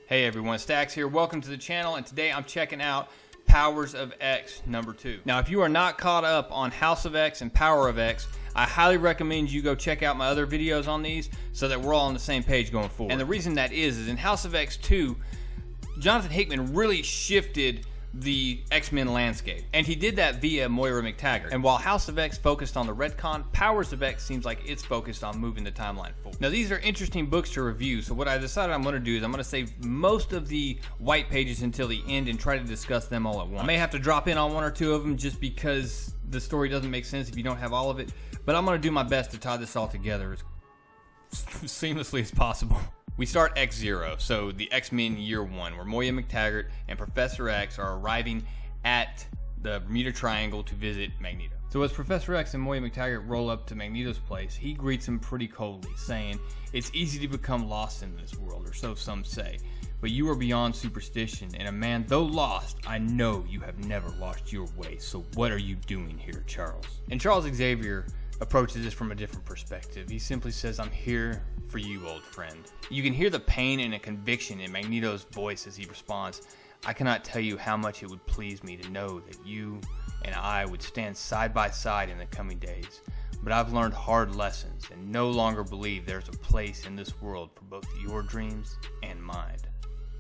Hey everyone, Stacks here. Welcome to the channel, and today I'm checking out Powers of X number 2. Now, if you are not caught up on House of X and Power of X, I highly recommend you go check out my other videos on these so that we're all on the same page going forward. And the reason that is in House of X 2, Jonathan Hickman really shifted the X-Men landscape, and he did that via Moira MacTaggert. And while House of X focused on the retcon, Powers of X seems like it's focused on moving the timeline forward. Now, these are interesting books to review, so what I decided I'm going to do is I'm going to save most of the white pages until the end and try to discuss them all at once. I may have to drop in on one or two of them just because the story doesn't make sense if you don't have all of it, but I'm going to do my best to tie this all together as seamlessly as possible. We start X0, so the X-Men Year 1, where Moira MacTaggert and Professor X are arriving at the Bermuda Triangle to visit Magneto. So as Professor X and Moira MacTaggert roll up to Magneto's place, he greets him pretty coldly, saying, "It's easy to become lost in this world, or so some say, but you are beyond superstition, and a man though lost, I know you have never lost your way, so what are you doing here, Charles?" And Charles Xavier approaches this from a different perspective. He simply says, "I'm here for you, old friend." You can hear the pain and a conviction in Magneto's voice as he responds, "I cannot tell you how much it would please me to know that you and I would stand side by side in the coming days. But I've learned hard lessons and no longer believe there's a place in this world for both your dreams and mine,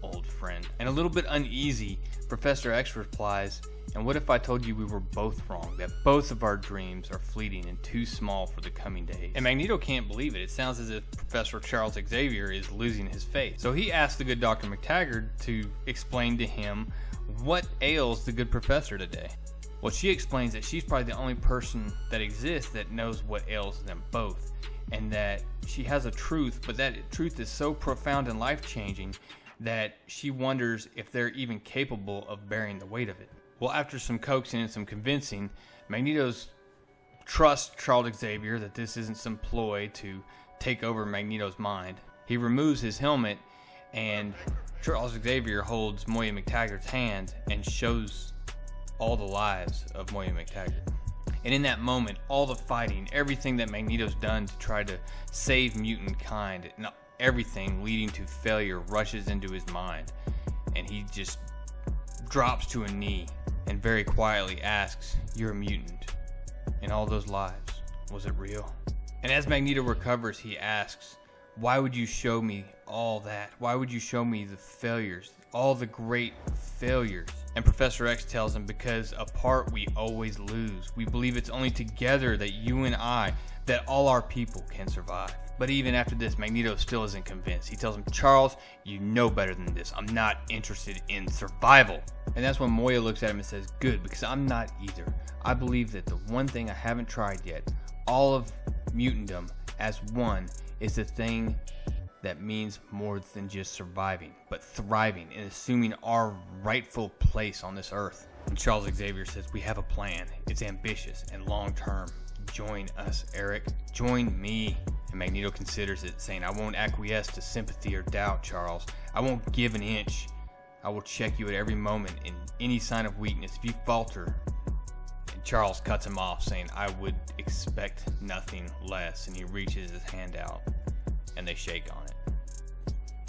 old friend." And a little bit uneasy, Professor X replies, "And what if I told you we were both wrong, that both of our dreams are fleeting and too small for the coming days?" And Magneto can't believe it. It sounds as if Professor Charles Xavier is losing his faith. So he asks the good Dr. MacTaggert to explain to him what ails the good professor today. Well, she explains that she's probably the only person that exists that knows what ails them both, and that she has a truth, but that truth is so profound and life-changing that she wonders if they're even capable of bearing the weight of it. Well, after some coaxing and some convincing, Magneto's trusts Charles Xavier that this isn't some ploy to take over Magneto's mind. He removes his helmet, and Charles Xavier holds Moira MacTaggert's hand and shows all the lives of Moira MacTaggert. And in that moment, all the fighting, everything that Magneto's done to try to save mutant kind, and everything leading to failure rushes into his mind, and he just drops to a knee and very quietly asks, "You're a mutant, and all those lives, was it real?" And as Magneto recovers, he asks, "Why would you show me all that? Why would you show me the failures, all the great failures?" And Professor X tells him, "Because apart we always lose. We believe it's only together that you and I, that all our people can survive." But even after this, Magneto still isn't convinced. He tells him, "Charles, you know better than this. I'm not interested in survival." And that's when Moira looks at him and says, "Good, because I'm not either. I believe that the one thing I haven't tried yet, all of mutantdom as one, is the thing that means more than just surviving, but thriving and assuming our rightful place on this earth." And Charles Xavier says, "We have a plan. It's ambitious and long-term. Join us, Eric. Join me." And Magneto considers it, saying, "I won't acquiesce to sympathy or doubt, Charles. I won't give an inch. I will check you at every moment in any sign of weakness. If you falter..." And Charles cuts him off, saying, "I would expect nothing less." And he reaches his hand out, and they shake on it.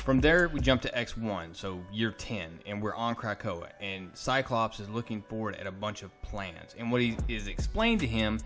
From there, we jump to X1, so year 10, and we're on Krakoa, and Cyclops is looking forward at a bunch of plans. And what he is explained to him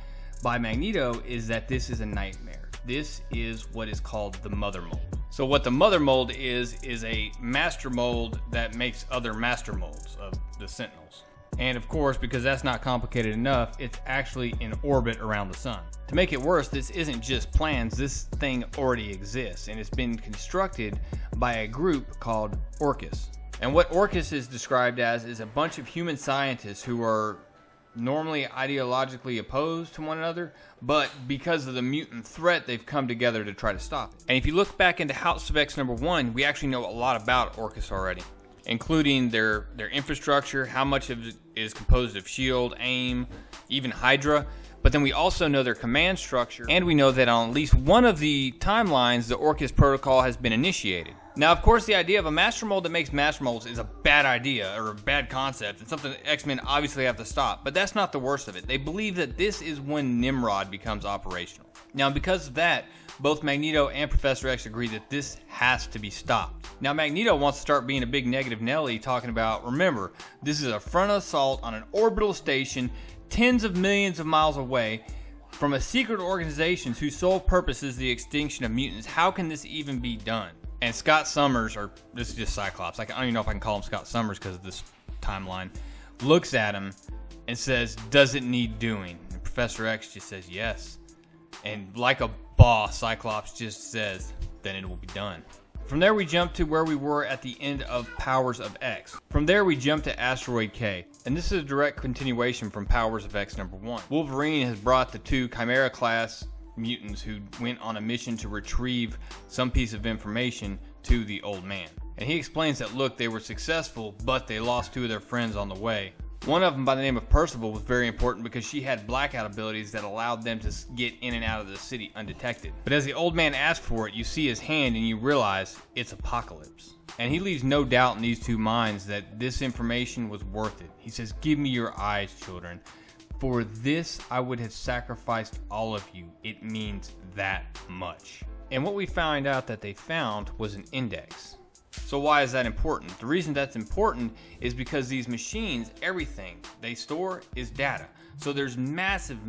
by Magneto is that this is a nightmare. This is what is called the Mother Mold. So what the Mother Mold is a master mold that makes other master molds of the Sentinels. And of course, because that's not complicated enough, it's actually in orbit around the sun. To make it worse, this isn't just plans, this thing already exists, and it's been constructed by a group called Orcas. And what Orcas is described as is a bunch of human scientists who are normally ideologically opposed to one another, but because of the mutant threat, they've come together to try to stop it. And if you look back into House of X number 1, we actually know a lot about Orcas already, including their infrastructure, how much of it is composed of S.H.I.E.L.D., AIM, even Hydra. But then we also know their command structure, and we know that on at least one of the timelines, the Orcas protocol has been initiated. Now, of course, the idea of a master mold that makes master molds is a bad idea, or a bad concept, and something that X-Men obviously have to stop, but that's not the worst of it. They believe that this is when Nimrod becomes operational. Now, because of that, both Magneto and Professor X agree that this has to be stopped. Now, Magneto wants to start being a big negative Nelly, talking about, remember, this is a frontal assault on an orbital station tens of millions of miles away from a secret organization whose sole purpose is the extinction of mutants. How can this even be done? And Scott Summers, or this is just Cyclops, I don't even know if I can call him Scott Summers because of this timeline, looks at him and says, does it need doing? And Professor X just says yes. And like a boss, Cyclops just says, then it will be done. From there we jump to where we were at the end of Powers of X. From there we jump to Asteroid K, and this is a direct continuation from Powers of X #1. Wolverine has brought the two Chimera class mutants who went on a mission to retrieve some piece of information to the old man. And he explains that, look, they were successful, but they lost two of their friends on the way. One of them, by the name of Percival, was very important because she had blackout abilities that allowed them to get in and out of the city undetected. But as the old man asked for it, you see his hand and you realize it's Apocalypse. And he leaves no doubt in these two minds that this information was worth it. He says, give me your eyes, children. For this, I would have sacrificed all of you. It means that much. And what we found out that they found was an index. So why is that important? The reason that's important is because these machines, everything they store is data. So there's massive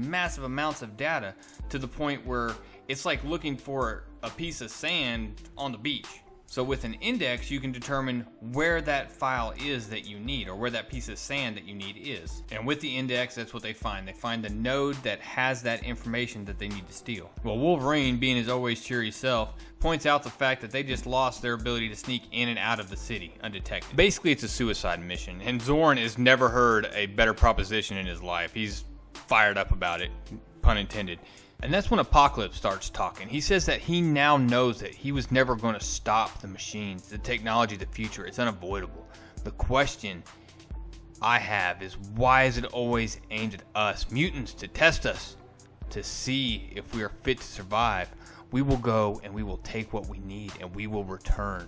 amounts of data to the point where it's like looking for a piece of sand on the beach. So with an index, you can determine where that file is that you need, or where that piece of sand that you need is. And with the index, that's what they find. They find the node that has that information that they need to steal. Well, Wolverine, being his always cheery self, points out the fact that they just lost their ability to sneak in and out of the city undetected. Basically, it's a suicide mission, and Zorn has never heard a better proposition in his life. He's fired up about it, pun intended. And that's when Apocalypse starts talking. He says that he now knows that he was never going to stop the machines, the technology, the future. It's unavoidable. The question I have is, why is it always aimed at us, mutants, to test us, to see if we are fit to survive? We will go and we will take what we need and we will return.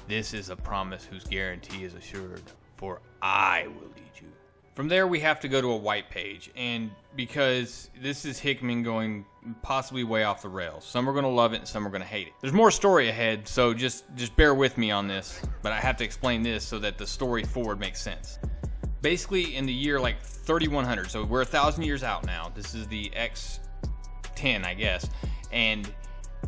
This is a promise whose guarantee is assured, for I will lead you. From there, we have to go to a white page, and because this is Hickman going possibly way off the rails. Some are going to love it and some are going to hate it. There's more story ahead, so just bear with me on this, but I have to explain this so that the story forward makes sense. Basically, in the year like 3100, so we're 1,000 years out now. This is the X10, I guess, and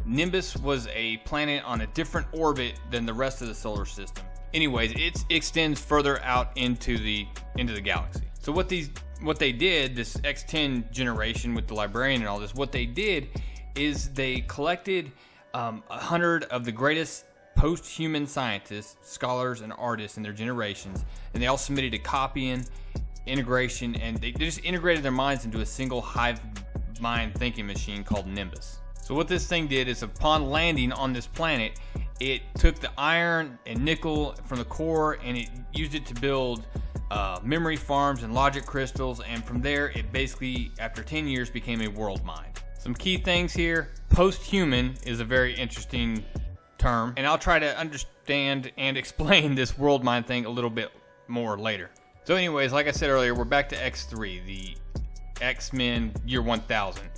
Nimbus was a planet on a different orbit than the rest of the solar system. Anyways, it extends further out into the galaxy. So what they did, this X10 generation with the librarian and all this, what they did is they collected 100 of the greatest post-human scientists, scholars, and artists in their generations, and they all submitted a copying, integration, and they just integrated their minds into a single hive mind thinking machine called Nimbus. So what this thing did is, upon landing on this planet, it took the iron and nickel from the core and it used it to build memory farms and logic crystals, and from there it basically, after 10 years, became a world mind. Some key things here. Post-human is a very interesting term, and I'll try to understand and explain this world mind thing a little bit more later. So anyways, like I said earlier, we're back to X3, the X-Men year 1000,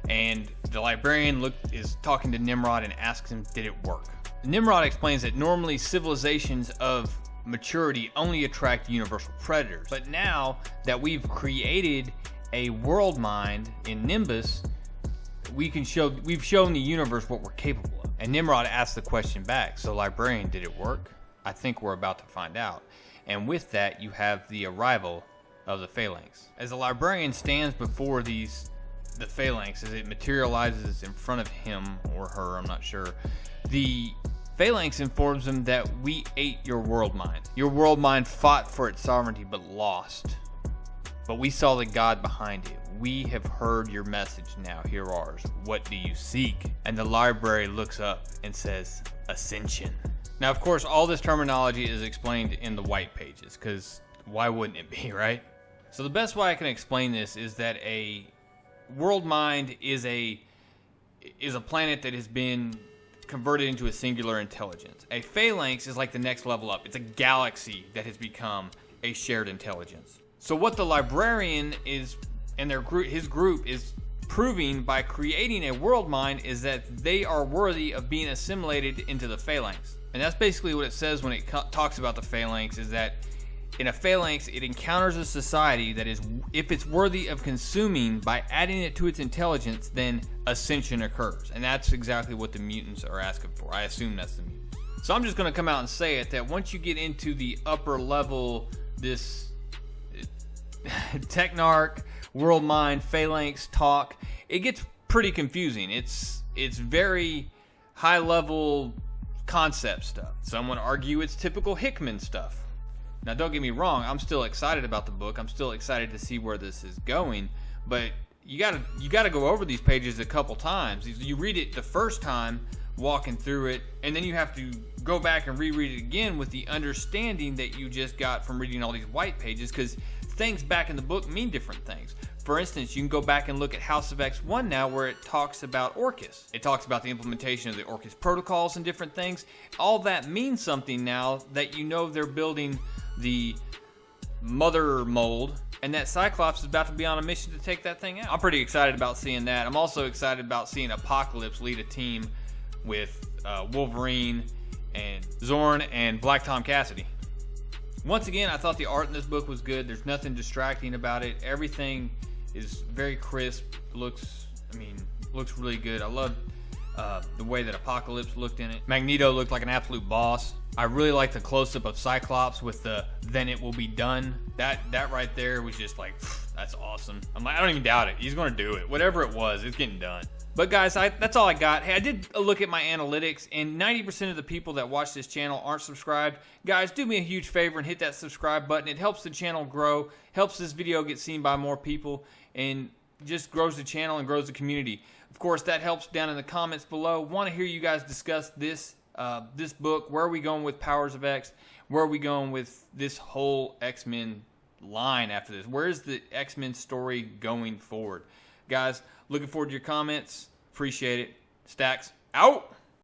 and the librarian is talking to Nimrod and asks him, did it work? Nimrod explains that normally civilizations of maturity only attract universal predators, but now that we've created a world mind in Nimbus, we've shown the universe what we're capable of. And Nimrod asks the question back, so librarian, did it work? I think we're about to find out. And with that, you have the arrival of the Phalanx. As the librarian stands before the Phalanx, as it materializes in front of him or her, I'm not sure, the Phalanx informs him that we ate your world mind. Your world mind fought for its sovereignty but lost. But we saw the God behind it. We have heard your message, now hear ours. What do you seek? And the library looks up and says, Ascension. Now, of course, all this terminology is explained in the white pages, because why wouldn't it be, right? So the best way I can explain this is that a world mind is a planet that has been converted into a singular intelligence. A Phalanx is like the next level up. It's a galaxy that has become a shared intelligence. So what the librarian is, and his group is proving by creating a world mind is that they are worthy of being assimilated into the Phalanx. And that's basically what it says when it talks about the Phalanx, is that in a Phalanx, it encounters a society that is, if it's worthy of consuming by adding it to its intelligence, then ascension occurs. And that's exactly what the mutants are asking for. I assume that's the mutants. So I'm just going to come out and say it, that once you get into the upper level, this Technarch, World Mind, Phalanx talk, it gets pretty confusing. It's very high level concept stuff. Some would argue it's typical Hickman stuff. Now, don't get me wrong, I'm still excited about the book. I'm still excited to see where this is going, but you gotta go over these pages a couple times. You read it the first time, walking through it, and then you have to go back and reread it again with the understanding that you just got from reading all these white pages, because things back in the book mean different things. For instance, you can go back and look at House of X1 now, where it talks about Orcas. It talks about the implementation of the Orcas protocols and different things. All that means something now, that you know they're building the mother mold, and that Cyclops is about to be on a mission to take that thing out. I'm pretty excited about seeing that. I'm also excited about seeing Apocalypse lead a team with Wolverine and Zorn and Black Tom Cassidy. Once again, I thought the art in this book was good. There's nothing distracting about it. Everything is very crisp. Looks really good. I love the way that Apocalypse looked in it. Magneto looked like an absolute boss. I really like the close-up of Cyclops with the "then it will be done." That right there was just like, that's awesome. I'm like, I don't even doubt it. He's going to do it. Whatever it was, it's getting done. But guys, that's all I got. Hey, I did a look at my analytics, and 90% of the people that watch this channel aren't subscribed. Guys, do me a huge favor and hit that subscribe button. It helps the channel grow, helps this video get seen by more people, and just grows the channel and grows the community. Of course, that helps down in the comments below. Want to hear you guys discuss this book. Where are we going with Powers of X? Where are we going with this whole X-Men line after this? Where is the X-Men story going forward? Guys, looking forward to your comments. Appreciate it. Stacks out.